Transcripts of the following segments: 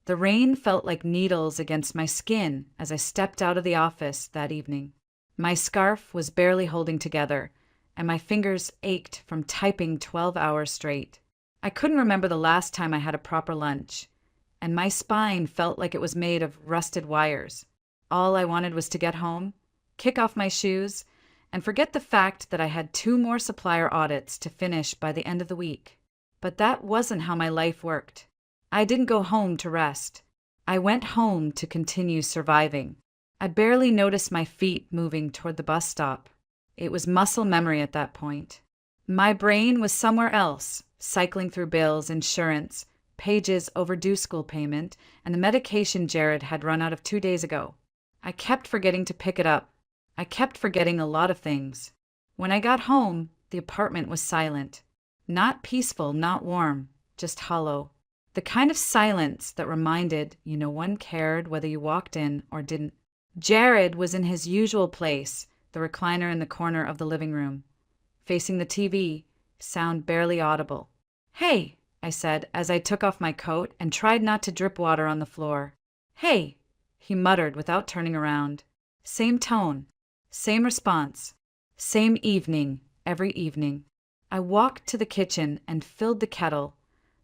The rain felt like needles against my skin as I stepped out of the office that evening. My scarf was barely holding together, and my fingers ached from typing 12 hours straight. I couldn't remember the last time I had a proper lunch, and my spine felt like it was made of rusted wires. All I wanted was to get home, kick off my shoes, and forget the fact that I had 2 more supplier audits to finish by the end of the week. But that wasn't how my life worked. I didn't go home to rest. I went home to continue surviving. I barely noticed my feet moving toward the bus stop. It was muscle memory at that point. My brain was somewhere else, cycling through bills, insurance, Paige's overdue school payment, and the medication Jared had run out of 2 days ago. I kept forgetting to pick it up. I kept forgetting a lot of things. When I got home, the apartment was silent. Not peaceful, not warm, just hollow. The kind of silence that reminded you no one cared whether you walked in or didn't. Jared was in his usual place, the recliner in the corner of the living room. Facing the TV, sound barely audible. "Hey," I said as I took off my coat and tried not to drip water on the floor. "Hey," he muttered without turning around. Same tone, same response, same evening, every evening. I walked to the kitchen and filled the kettle,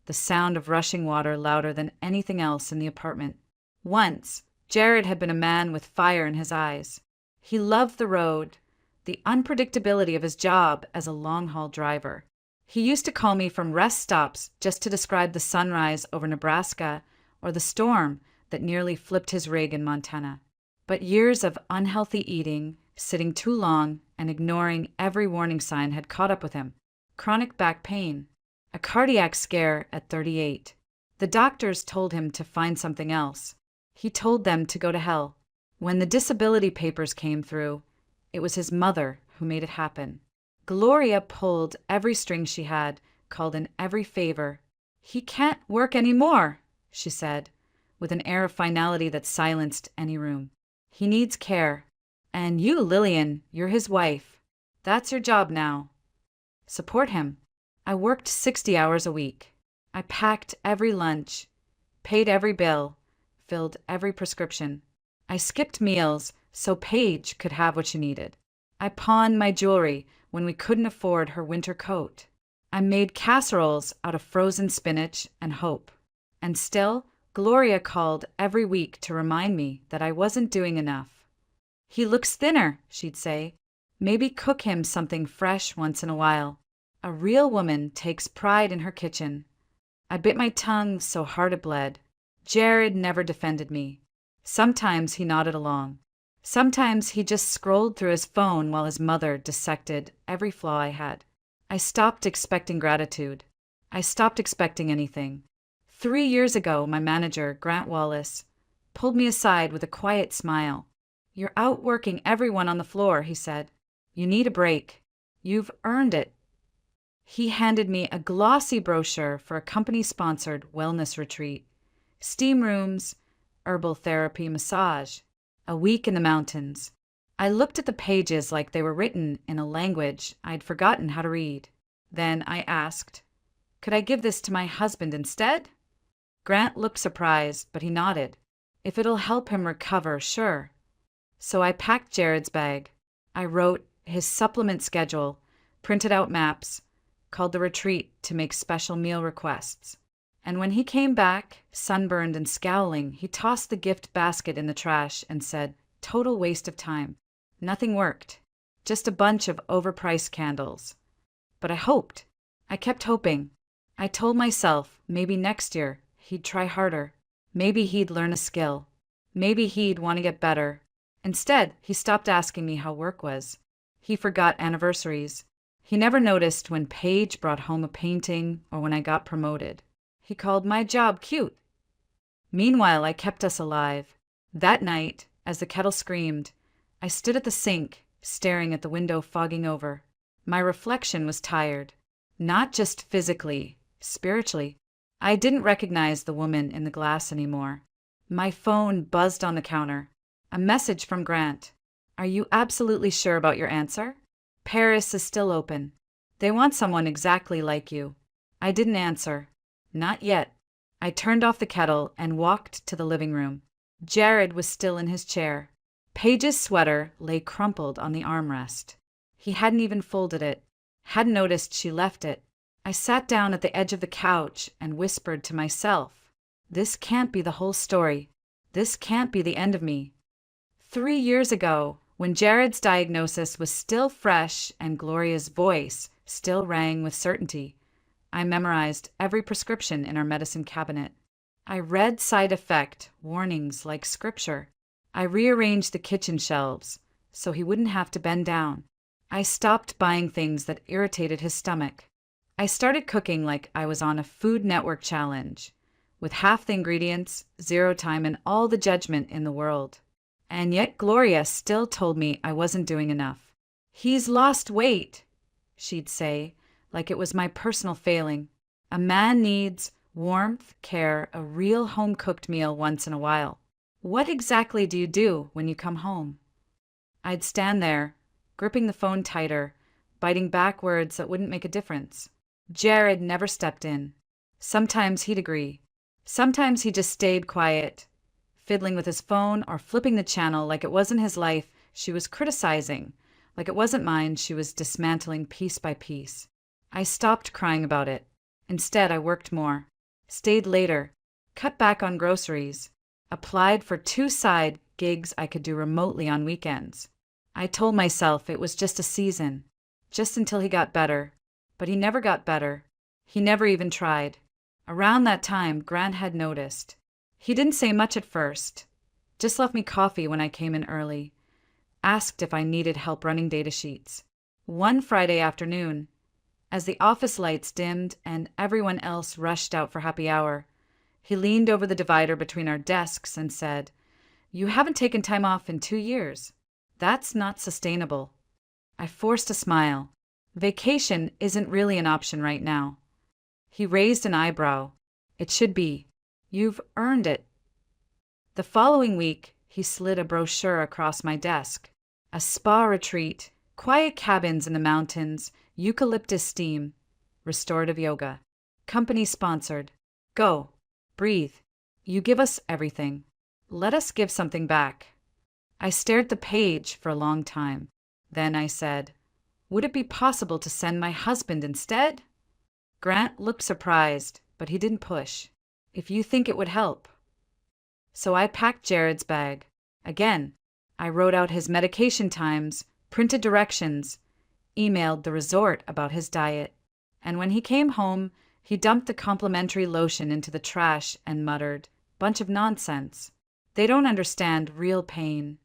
the sound of rushing water louder than anything else in the apartment. Once, Jared had been a man with fire in his eyes. He loved the road, the unpredictability of his job as a long-haul driver. He used to call me from rest stops just to describe the sunrise over Nebraska or the storm that nearly flipped his rig in Montana. But years of unhealthy eating, sitting too long, and ignoring every warning sign had caught up with him. Chronic back pain, a cardiac scare at 38. The doctors told him to find something else. He told them to go to hell. When the disability papers came through, it was his mother who made it happen. Gloria pulled every string she had, called in every favor. "He can't work anymore," she said, with an air of finality that silenced any room. "He needs care. And you, Lillian, you're his wife. That's your job now. Support him." I worked 60 hours a week. I packed every lunch, paid every bill, filled every prescription. I skipped meals so Paige could have what she needed. I pawned my jewelry when we couldn't afford her winter coat. I made casseroles out of frozen spinach and hope. And still, Gloria called every week to remind me that I wasn't doing enough. "He looks thinner," she'd say. "Maybe cook him something fresh once in a while." A real woman takes pride in her kitchen. I bit my tongue so hard it bled. Jared never defended me. Sometimes he nodded along. Sometimes he just scrolled through his phone while his mother dissected every flaw I had. I stopped expecting gratitude. I stopped expecting anything. 3 years ago, my manager, Grant Wallace, pulled me aside with a quiet smile. "You're outworking everyone on the floor," he said. "You need a break. You've earned it." He handed me a glossy brochure for a company-sponsored wellness retreat. Steam rooms, herbal therapy, massage. A week in the mountains. I looked at the pages like they were written in a language I'd forgotten how to read. Then I asked, "Could I give this to my husband instead?" Grant looked surprised, but he nodded. "If it'll help him recover, sure." So I packed Jared's bag. I wrote his supplement schedule, printed out maps, called the retreat to make special meal requests. And when he came back, sunburned and scowling, he tossed the gift basket in the trash and said, "Total waste of time. Nothing worked. Just a bunch of overpriced candles." But I hoped. I kept hoping. I told myself maybe next year he'd try harder. Maybe he'd learn a skill. Maybe he'd want to get better. Instead, he stopped asking me how work was. He forgot anniversaries. He never noticed when Paige brought home a painting or when I got promoted. He called my job cute. Meanwhile, I kept us alive. That night, as the kettle screamed, I stood at the sink, staring at the window fogging over. My reflection was tired. Not just physically, spiritually. I didn't recognize the woman in the glass anymore. My phone buzzed on the counter. A message from Grant. "Are you absolutely sure about your answer? Paris is still open. They want someone exactly like you." I didn't answer. Not yet. I turned off the kettle and walked to the living room. Jared was still in his chair. Paige's sweater lay crumpled on the armrest. He hadn't even folded it, hadn't noticed she left it. I sat down at the edge of the couch and whispered to myself, "This can't be the whole story. This can't be the end of me." 3 years ago, when Jared's diagnosis was still fresh and Gloria's voice still rang with certainty, I memorized every prescription in our medicine cabinet. I read side effect warnings like scripture. I rearranged the kitchen shelves so he wouldn't have to bend down. I stopped buying things that irritated his stomach. I started cooking like I was on a Food Network challenge, with half the ingredients, zero time, and all the judgment in the world. And yet Gloria still told me I wasn't doing enough. "He's lost weight," she'd say, like it was my personal failing. "A man needs warmth, care, a real home-cooked meal once in a while. What exactly do you do when you come home?" I'd stand there, gripping the phone tighter, biting back words that wouldn't make a difference. Jared never stepped in. Sometimes he'd agree. Sometimes he just stayed quiet, fiddling with his phone or flipping the channel like it wasn't his life she was criticizing, like it wasn't mine she was dismantling piece by piece. I stopped crying about it. Instead, I worked more, stayed later, cut back on groceries, applied for 2 side gigs I could do remotely on weekends. I told myself it was just a season, just until he got better. But he never got better. He never even tried. Around that time, Grant had noticed. He didn't say much at first, just left me coffee when I came in early, asked if I needed help running data sheets. One Friday afternoon, as the office lights dimmed and everyone else rushed out for happy hour, he leaned over the divider between our desks and said, "You haven't taken time off in 2 years. That's not sustainable." I forced a smile. Vacation isn't really an option right now. He raised an eyebrow. "It should be. You've earned it." The following week, he slid a brochure across my desk. A spa retreat, quiet cabins in the mountains, eucalyptus steam, restorative yoga. Company sponsored. Go. Breathe. You give us everything. Let us give something back. I stared at the page for a long time. Then I said, "Would it be possible to send my husband instead?" Grant looked surprised, but he didn't push. "If you think it would help." So I packed Jared's bag. Again, I wrote out his medication times, printed directions, emailed the resort about his diet. And when he came home, he dumped the complimentary lotion into the trash and muttered, "Bunch of nonsense. They don't understand real pain."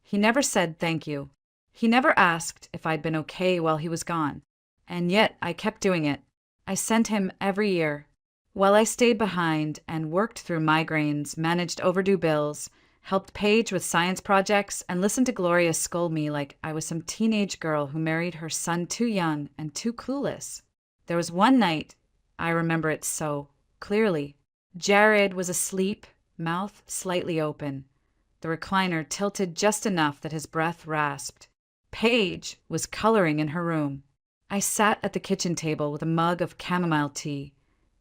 He never said thank you. He never asked if I'd been okay while he was gone. And yet I kept doing it. I sent him every year. While I stayed behind and worked through migraines, managed overdue bills, helped Paige with science projects, and listened to Gloria scold me like I was some teenage girl who married her son too young and too clueless. There was one night, I remember it so clearly. Jared was asleep, mouth slightly open, the recliner tilted just enough that his breath rasped. Paige was coloring in her room. I sat at the kitchen table with a mug of chamomile tea,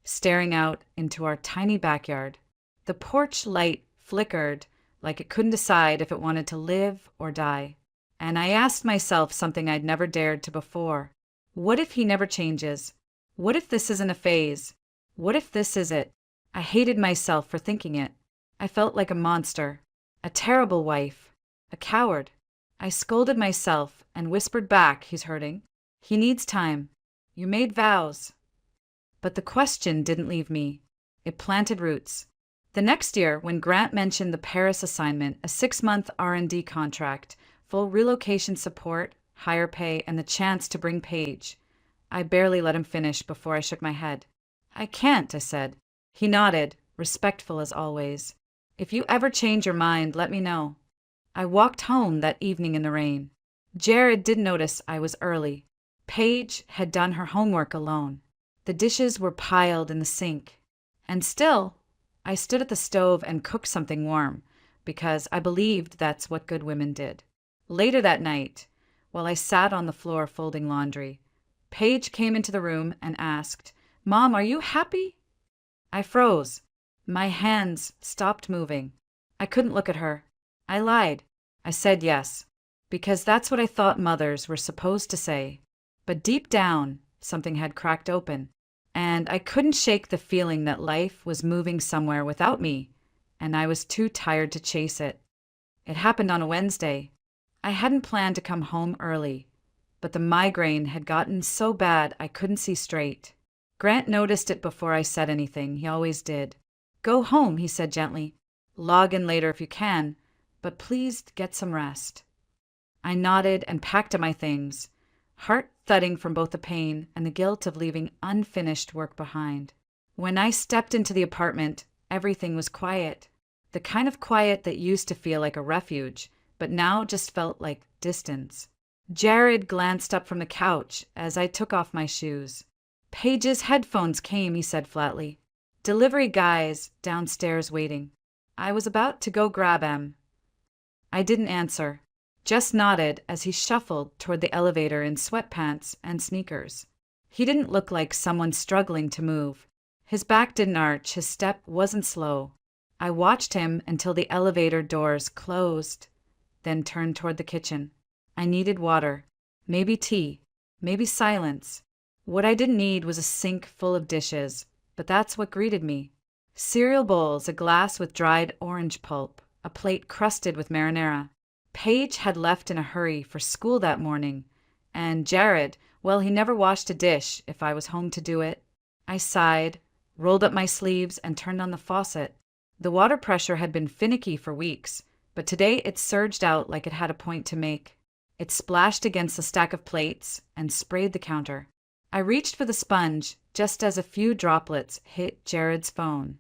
staring out into our tiny backyard. The porch light flickered like it couldn't decide if it wanted to live or die. And I asked myself something I'd never dared to before. What if he never changes? What if this isn't a phase? What if this is it? I hated myself for thinking it. I felt like a monster, a terrible wife, a coward. I scolded myself and whispered back, "He's hurting. He needs time. You made vows." But the question didn't leave me. It planted roots. The next year, when Grant mentioned the Paris assignment, a 6-month R&D contract, full relocation support, higher pay, and the chance to bring Paige, I barely let him finish before I shook my head. "I can't," I said. He nodded, respectful as always. "If you ever change your mind, let me know." I walked home that evening in the rain. Jared didn't notice I was early. Paige had done her homework alone. The dishes were piled in the sink. And still, I stood at the stove and cooked something warm, because I believed that's what good women did. Later that night, while I sat on the floor folding laundry, Paige came into the room and asked, "Mom, are you happy?" I froze. My hands stopped moving. I couldn't look at her. I lied. I said yes, because that's what I thought mothers were supposed to say. But deep down, something had cracked open, and I couldn't shake the feeling that life was moving somewhere without me, and I was too tired to chase it. It happened on a Wednesday. I hadn't planned to come home early, but the migraine had gotten so bad I couldn't see straight. Grant noticed it before I said anything. He always did. "Go home," he said gently. "Log in later if you can, but please get some rest." I nodded and packed up my things, heart thudding from both the pain and the guilt of leaving unfinished work behind. When I stepped into the apartment, everything was quiet. The kind of quiet that used to feel like a refuge, but now just felt like distance. Jared glanced up from the couch as I took off my shoes. "Paige's headphones came," he said flatly. "Delivery guys downstairs waiting." I was about to go grab him. I didn't answer, just nodded as he shuffled toward the elevator in sweatpants and sneakers. He didn't look like someone struggling to move. His back didn't arch, his step wasn't slow. I watched him until the elevator doors closed, then turned toward the kitchen. I needed water, maybe tea, maybe silence. What I didn't need was a sink full of dishes, but that's what greeted me. Cereal bowls, a glass with dried orange pulp, a plate crusted with marinara. Paige had left in a hurry for school that morning, and Jared, well, he never washed a dish if I was home to do it. I sighed, rolled up my sleeves, and turned on the faucet. The water pressure had been finicky for weeks, but today it surged out like it had a point to make. It splashed against the stack of plates and sprayed the counter. I reached for the sponge just as a few droplets hit Jared's phone,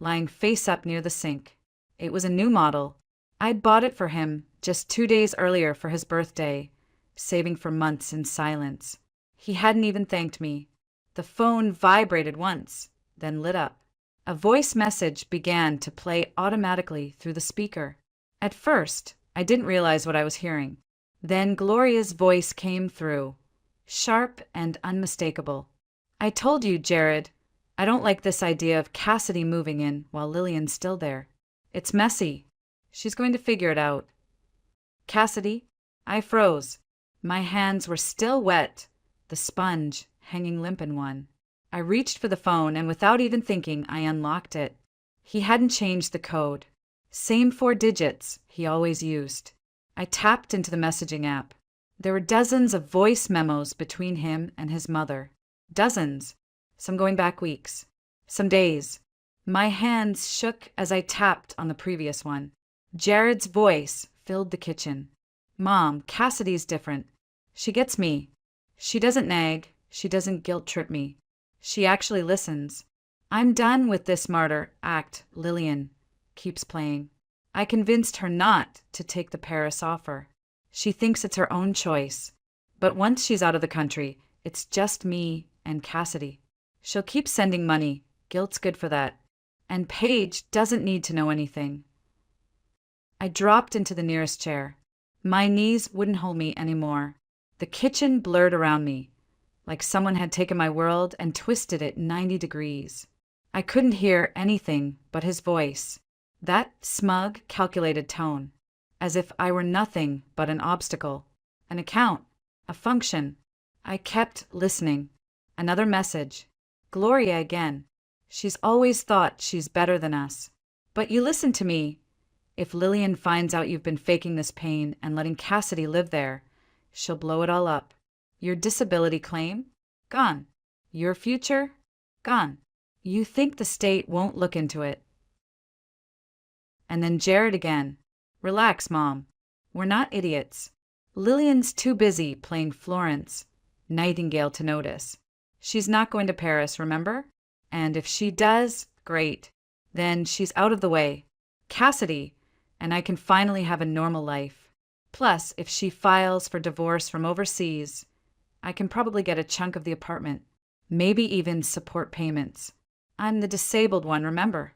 lying face up near the sink. It was a new model. I'd bought it for him just 2 days earlier for his birthday, saving for months in silence. He hadn't even thanked me. The phone vibrated once, then lit up. A voice message began to play automatically through the speaker. At first, I didn't realize what I was hearing. Then Gloria's voice came through, sharp and unmistakable. "I told you, Jared, I don't like this idea of Cassidy moving in while Lillian's still there. It's messy. She's going to figure it out." "Cassidy?" I froze. My hands were still wet, the sponge hanging limp in one. I reached for the phone, and without even thinking, I unlocked it. He hadn't changed the code. Same 4 digits he always used. I tapped into the messaging app. There were dozens of voice memos between him and his mother. Dozens. Some going back weeks. Some days. My hands shook as I tapped on the previous one. Jared's voice filled the kitchen. "Mom, Cassidy's different. She gets me. She doesn't nag. She doesn't guilt-trip me. She actually listens. I'm done with this martyr act Lillian keeps playing. I convinced her not to take the Paris offer. She thinks it's her own choice. But once she's out of the country, it's just me and Cassidy. She'll keep sending money. Guilt's good for that. And Paige doesn't need to know anything." I dropped into the nearest chair. My knees wouldn't hold me anymore. The kitchen blurred around me, like someone had taken my world and twisted it 90 degrees. I couldn't hear anything but his voice, that smug, calculated tone, as if I were nothing but an obstacle, an account, a function. I kept listening. Another message. Gloria again. "She's always thought she's better than us. But you listen to me. If Lillian finds out you've been faking this pain and letting Cassidy live there, she'll blow it all up. Your disability claim? Gone. Your future? Gone. You think the state won't look into it." And then Jared again. "Relax, Mom. We're not idiots. Lillian's too busy playing Florence Nightingale to notice. She's not going to Paris, remember? And if she does, great. Then she's out of the way. Cassidy, and I can finally have a normal life. Plus, if she files for divorce from overseas, I can probably get a chunk of the apartment, maybe even support payments. I'm the disabled one, remember?"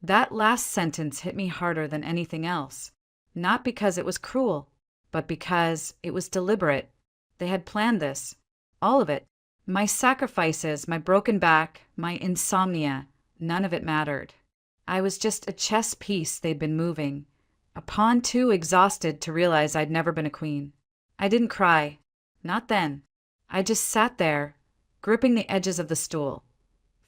That last sentence hit me harder than anything else, not because it was cruel, but because it was deliberate. They had planned this, all of it. My sacrifices, my broken back, my insomnia, None of it mattered. I was just a chess piece they'd been moving, a pawn too exhausted to realize I'd never been a queen. I didn't cry. Not then. I just sat there, gripping the edges of the stool,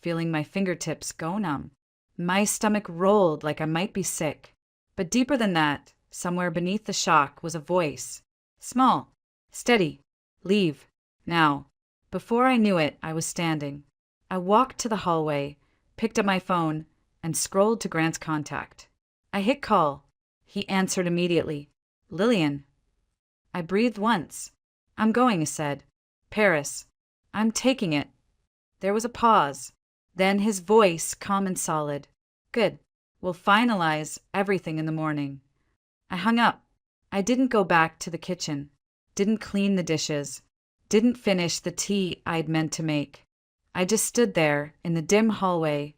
feeling my fingertips go numb. My stomach rolled like I might be sick. But deeper than that, somewhere beneath the shock, was a voice. Small, steady. Leave. Now. Before I knew it, I was standing. I walked to the hallway, picked up my phone, and scrolled to Grant's contact. I hit call. He answered immediately. Lillian. I breathed once. I'm going, he said. Paris. I'm taking it. There was a pause. Then his voice, calm and solid. Good. We'll finalize everything in the morning. I hung up. I didn't go back to the kitchen. Didn't clean the dishes. Didn't finish the tea I'd meant to make. I just stood there in the dim hallway,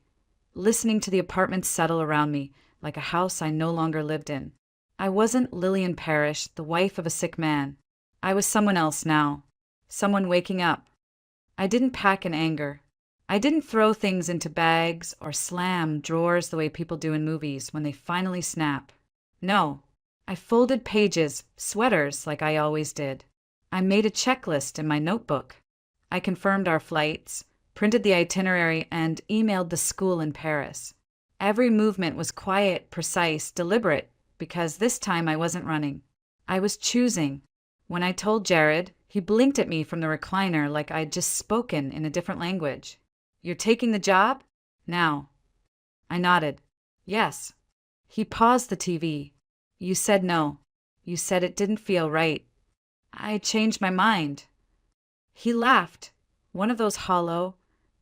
listening to the apartments settle around me like a house I no longer lived in. I wasn't Lillian Parrish, the wife of a sick man. I was someone else now. Someone waking up. I didn't pack in anger. I didn't throw things into bags or slam drawers the way people do in movies when they finally snap. No. I folded pages, sweaters, like I always did. I made a checklist in my notebook. I confirmed our flights, printed the itinerary, and emailed the school in Paris. Every movement was quiet, precise, deliberate, because this time I wasn't running. I was choosing. When I told Jared, he blinked at me from the recliner like I'd just spoken in a different language. You're taking the job? Now. I nodded. Yes. He paused the TV. You said no. You said it didn't feel right. I changed my mind. He laughed, one of those hollow,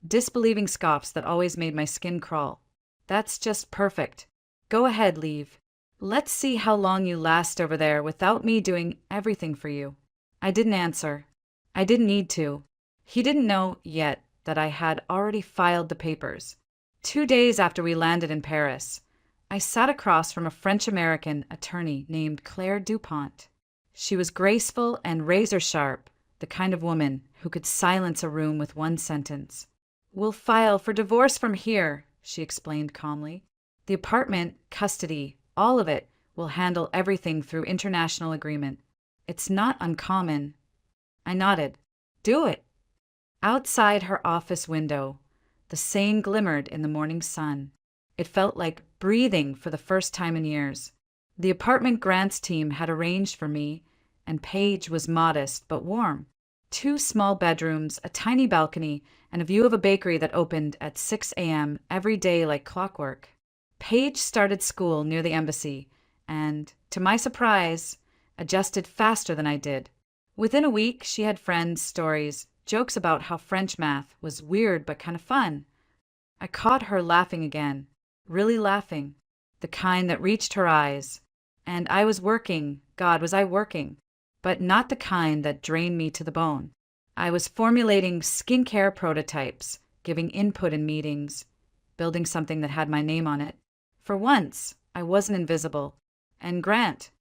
disbelieving scoffs that always made my skin crawl. That's just perfect. Go ahead, leave. Let's see how long you last over there without me doing everything for you. I didn't answer. I didn't need to. He didn't know yet that I had already filed the papers. 2 days after we landed in Paris, I sat across from a French-American attorney named Claire Dupont. She was graceful and razor-sharp, the kind of woman who could silence a room with one sentence. We'll file for divorce from here, she explained calmly. The apartment, custody, all of it will handle everything through international agreement. It's not uncommon. I nodded. Do it. Outside her office window, the Seine glimmered in the morning sun. It felt like breathing for the first time in years. The apartment Grant's team had arranged for me, and Paige was modest but warm. 2 small bedrooms, a tiny balcony, and a view of a bakery that opened at 6 a.m. every day like clockwork. Paige started school near the embassy and, to my surprise, adjusted faster than I did. Within a week, she had friends, stories, jokes about how French math was weird but kind of fun. I caught her laughing again, really laughing, the kind that reached her eyes. And I was working, God, was I working, but not the kind that drained me to the bone. I was formulating skincare prototypes, giving input in meetings, building something that had my name on it. For once, I wasn't invisible. And Grant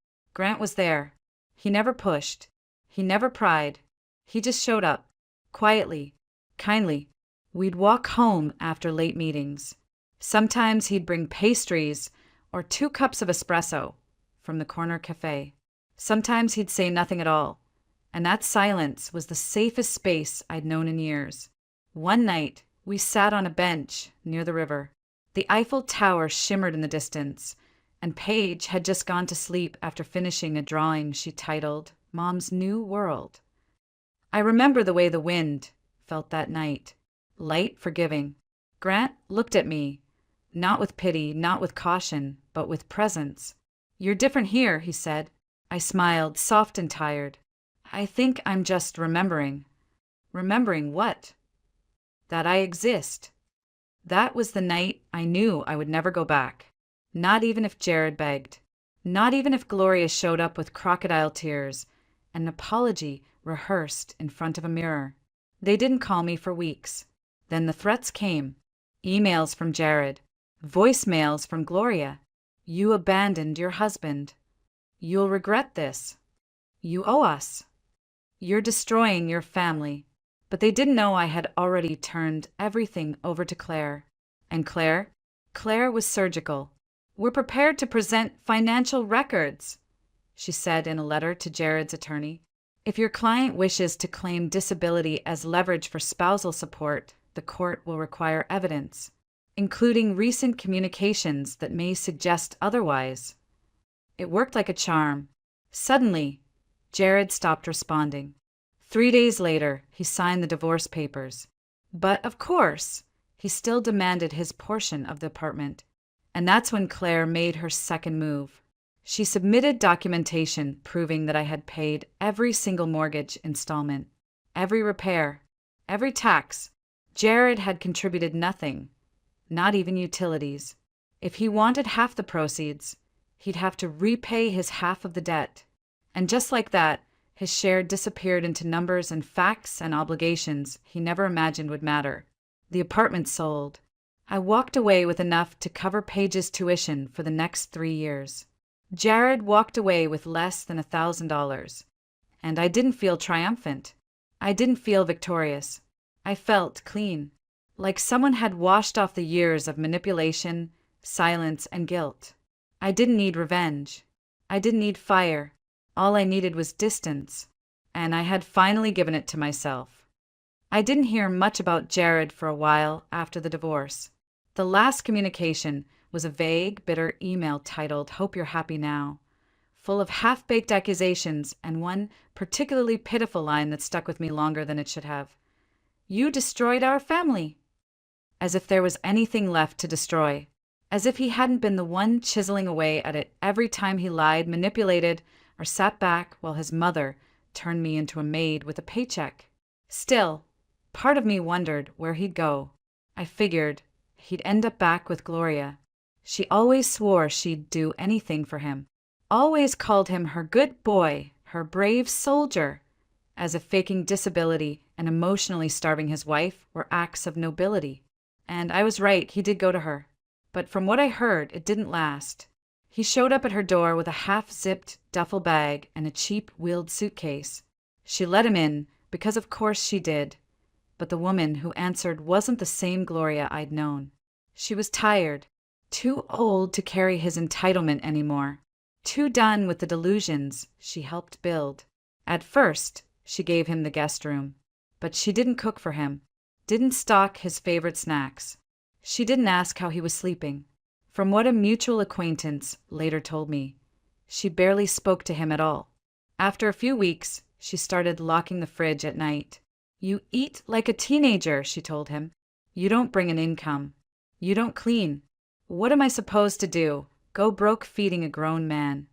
was there. He never pushed. He never pried. He just showed up, quietly, kindly. We'd walk home after late meetings. Sometimes he'd bring pastries or 2 cups of espresso from the corner cafe. Sometimes he'd say nothing at all, and that silence was the safest space I'd known in years. One night, we sat on a bench near the river. The Eiffel Tower shimmered in the distance, and Paige had just gone to sleep after finishing a drawing she titled Mom's New World. I remember the way the wind felt that night, light, forgiving. Grant looked at me, not with pity, not with caution, but with presence. You're different here, he said. I smiled, soft and tired. I think I'm just remembering. Remembering what? That I exist. That was the night I knew I would never go back. Not even if Jared begged. Not even if Gloria showed up with crocodile tears, an apology rehearsed in front of a mirror. They didn't call me for weeks. Then the threats came. Emails from Jared. Voicemails from Gloria. You abandoned your husband. You'll regret this. You owe us. You're destroying your family. But they didn't know I had already turned everything over to Claire. And Claire? Claire was surgical. "We're prepared to present financial records," she said in a letter to Jared's attorney. "If your client wishes to claim disability as leverage for spousal support, the court will require evidence, including recent communications that may suggest otherwise." It worked like a charm. Suddenly, Jared stopped responding. 3 days later, he signed the divorce papers. But, of course, he still demanded his portion of the apartment. And that's when Claire made her second move. She submitted documentation proving that I had paid every single mortgage installment, every repair, every tax. Jared had contributed nothing, not even utilities. If he wanted half the proceeds, he'd have to repay his half of the debt. And just like that, his share disappeared into numbers and facts and obligations he never imagined would matter. The apartment sold. I walked away with enough to cover Paige's tuition for the next 3 years. Jared walked away with less than $1,000. And I didn't feel triumphant. I didn't feel victorious. I felt clean, like someone had washed off the years of manipulation, silence, and guilt. I didn't need revenge. I didn't need fire. All I needed was distance, and I had finally given it to myself. I didn't hear much about Jared for a while after the divorce. The last communication was a vague, bitter email titled "Hope You're Happy Now," full of half-baked accusations and one particularly pitiful line that stuck with me longer than it should have. "You destroyed our family." As if there was anything left to destroy. As if he hadn't been the one chiseling away at it every time he lied, manipulated, or sat back while his mother turned me into a maid with a paycheck. Still, part of me wondered where he'd go. I figured he'd end up back with Gloria. She always swore she'd do anything for him. Always called him her good boy, her brave soldier, as if faking disability and emotionally starving his wife were acts of nobility. And I was right, he did go to her. But from what I heard, it didn't last. He showed up at her door with a half-zipped duffel bag and a cheap wheeled suitcase. She let him in, because of course she did. But the woman who answered wasn't the same Gloria I'd known. She was tired, too old to carry his entitlement anymore, too done with the delusions she helped build. At first, she gave him the guest room, but she didn't cook for him, didn't stock his favorite snacks. She didn't ask how he was sleeping. From what a mutual acquaintance later told me, she barely spoke to him at all. After a few weeks, she started locking the fridge at night. "You eat like a teenager," she told him. "You don't bring an income. You don't clean. What am I supposed to do? Go broke feeding a grown man?"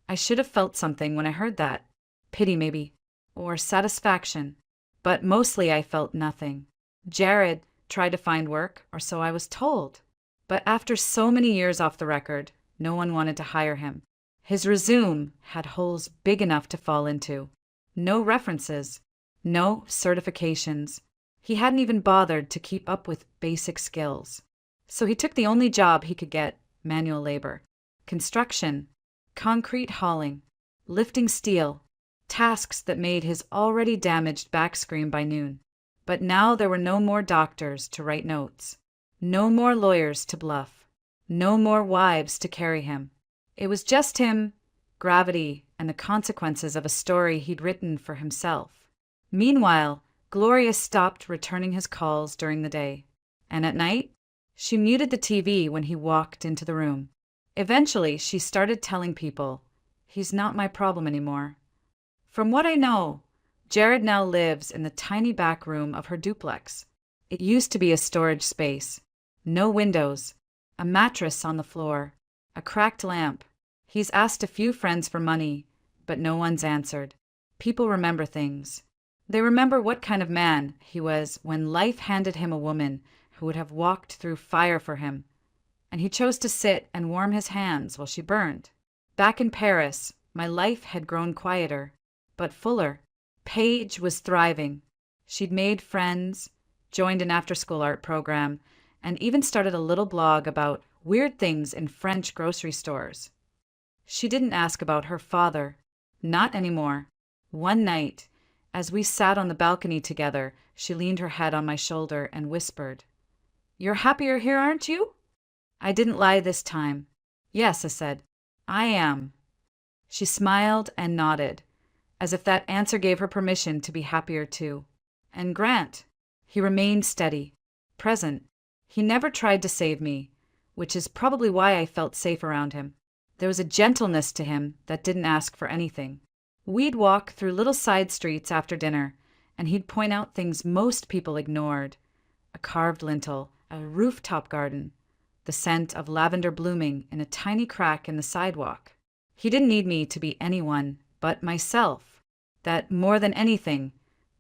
I should have felt something when I heard that. Pity maybe, or satisfaction. But mostly I felt nothing. Jared tried to find work, or so I was told. But after so many years off the record, no one wanted to hire him. His resume had holes big enough to fall into. No references. No certifications. He hadn't even bothered to keep up with basic skills. So he took the only job he could get, manual labor. Construction. Concrete hauling. Lifting steel. Tasks that made his already damaged back scream by noon. But now there were no more doctors to write notes. No more lawyers to bluff. No more wives to carry him. It was just him, gravity, and the consequences of a story he'd written for himself. Meanwhile, Gloria stopped returning his calls during the day. And at night, she muted the TV when he walked into the room. Eventually, she started telling people, "He's not my problem anymore." From what I know, Jared now lives in the tiny back room of her duplex. It used to be a storage space. No windows, a mattress on the floor, a cracked lamp. He's asked a few friends for money, but no one's answered. People remember things. They remember what kind of man he was when life handed him a woman who would have walked through fire for him, and he chose to sit and warm his hands while she burned. Back in Paris, my life had grown quieter, but fuller. Paige was thriving. She'd made friends, joined an after-school art program, and even started a little blog about weird things in French grocery stores. She didn't ask about her father. Not anymore. One night, as we sat on the balcony together, she leaned her head on my shoulder and whispered, You're happier here, aren't you? I didn't lie this time. Yes, I said. I am. She smiled and nodded, as if that answer gave her permission to be happier too. And Grant? He remained steady, present. He never tried to save me, which is probably why I felt safe around him. There was a gentleness to him that didn't ask for anything. We'd walk through little side streets after dinner, and he'd point out things most people ignored. A carved lintel, a rooftop garden, the scent of lavender blooming in a tiny crack in the sidewalk. He didn't need me to be anyone but myself. That, more than anything,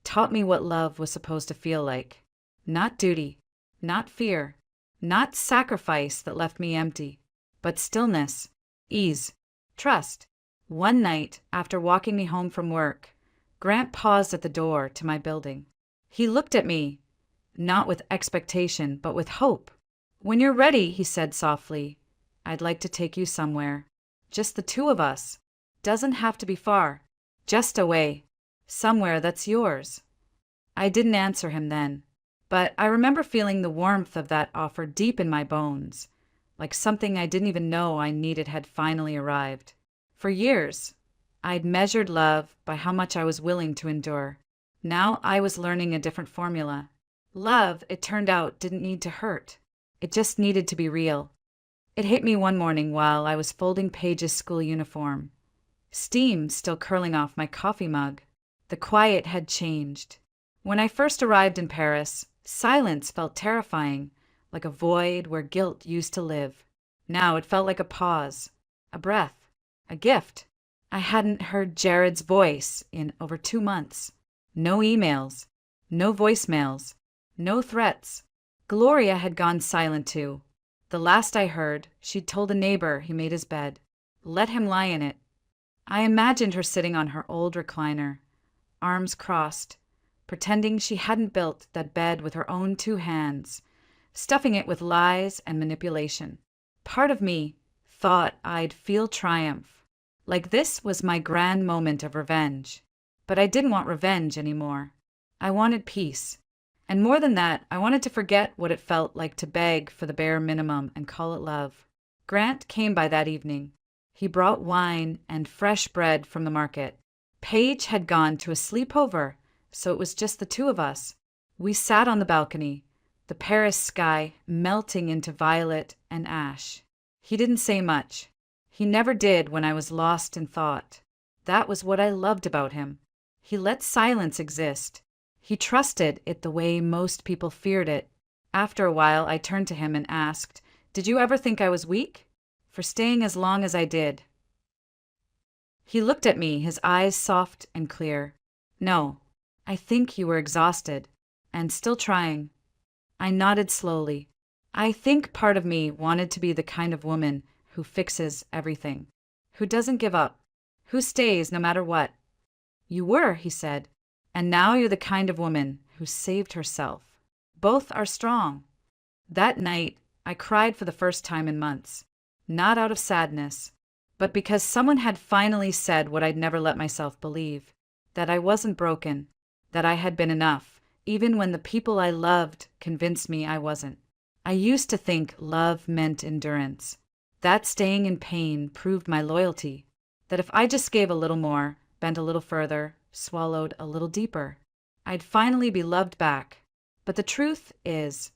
taught me what love was supposed to feel like. Not duty, not fear, not sacrifice that left me empty, but stillness, ease, trust. One night, after walking me home from work, Grant paused at the door to my building. He looked at me, not with expectation, but with hope. "When you're ready," he said softly, "I'd like to take you somewhere. Just the two of us. Doesn't have to be far. Just away. Somewhere that's yours." I didn't answer him then, but I remember feeling the warmth of that offer deep in my bones, like something I didn't even know I needed had finally arrived. For years, I'd measured love by how much I was willing to endure. Now I was learning a different formula. Love, it turned out, didn't need to hurt. It just needed to be real. It hit me one morning while I was folding Paige's school uniform. Steam still curling off my coffee mug. The quiet had changed. When I first arrived in Paris, silence felt terrifying, like a void where guilt used to live. Now it felt like a pause, a breath, a gift. I hadn't heard Jared's voice in over 2 months. No emails, no voicemails, no threats. Gloria had gone silent too. The last I heard, she'd told a neighbor he made his bed. Let him lie in it. I imagined her sitting on her old recliner, arms crossed, pretending she hadn't built that bed with her own 2 hands, stuffing it with lies and manipulation. Part of me thought I'd feel triumph, like this was my grand moment of revenge. But I didn't want revenge anymore. I wanted peace. And more than that, I wanted to forget what it felt like to beg for the bare minimum and call it love. Grant came by that evening. He brought wine and fresh bread from the market. Paige had gone to a sleepover, so it was just the two of us. We sat on the balcony, the Paris sky melting into violet and ash. He didn't say much. He never did when I was lost in thought. That was what I loved about him. He let silence exist. He trusted it the way most people feared it. After a while, I turned to him and asked, "Did you ever think I was weak? For staying as long as I did?" He looked at me, his eyes soft and clear. "No, I think you were exhausted, and still trying." I nodded slowly. I think part of me wanted to be the kind of woman who fixes everything, who doesn't give up, who stays no matter what. "You were," he said, "and now you're the kind of woman who saved herself. Both are strong." That night, I cried for the first time in months, not out of sadness, but because someone had finally said what I'd never let myself believe, that I wasn't broken, that I had been enough, even when the people I loved convinced me I wasn't. I used to think love meant endurance. That staying in pain proved my loyalty, that if I just gave a little more, bent a little further, swallowed a little deeper, I'd finally be loved back. But the truth is,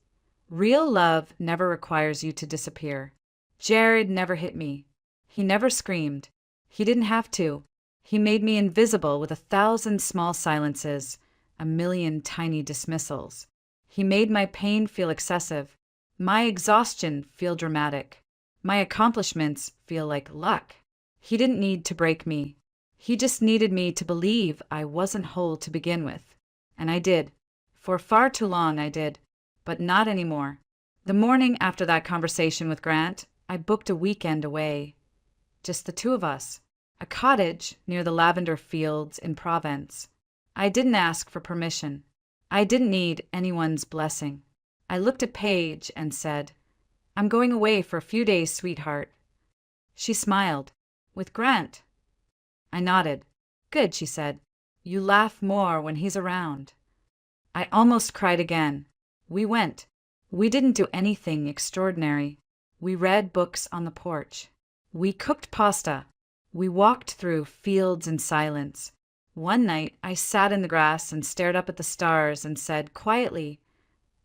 real love never requires you to disappear. Jared never hit me. He never screamed. He didn't have to. He made me invisible with 1,000 small silences, 1,000,000 tiny dismissals. He made my pain feel excessive, my exhaustion feel dramatic, my accomplishments feel like luck. He didn't need to break me. He just needed me to believe I wasn't whole to begin with. And I did. For far too long I did. But not anymore. The morning after that conversation with Grant, I booked a weekend away. Just the two of us. A cottage near the lavender fields in Provence. I didn't ask for permission. I didn't need anyone's blessing. I looked at Paige and said, "I'm going away for a few days, sweetheart." She smiled. "With Grant?" I nodded. "Good," she said. "You laugh more when he's around." I almost cried again. We went. We didn't do anything extraordinary. We read books on the porch. We cooked pasta. We walked through fields in silence. One night, I sat in the grass and stared up at the stars and said quietly,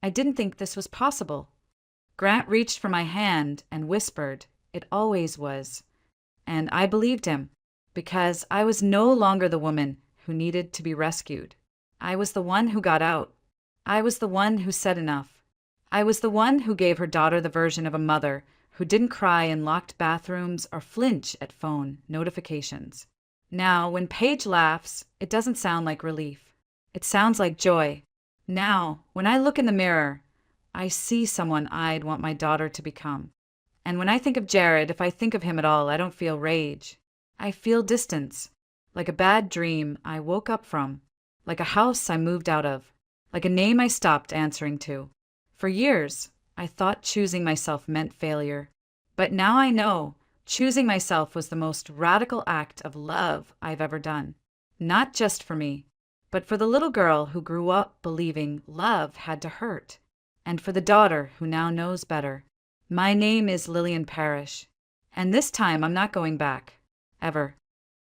I didn't think this was possible. Grant reached for my hand and whispered, it always was. And I believed him, because I was no longer the woman who needed to be rescued. I was the one who got out. I was the one who said enough. I was the one who gave her daughter the version of a mother who didn't cry in locked bathrooms or flinch at phone notifications. Now, when Paige laughs, it doesn't sound like relief. It sounds like joy. Now, when I look in the mirror, I see someone I'd want my daughter to become. And when I think of Jared, if I think of him at all, I don't feel rage. I feel distance, like a bad dream I woke up from, like a house I moved out of, like a name I stopped answering to. For years, I thought choosing myself meant failure. But now I know choosing myself was the most radical act of love I've ever done. Not just for me, but for the little girl who grew up believing love had to hurt, and for the daughter who now knows better. My name is Lillian Parrish, and this time I'm not going back. Ever.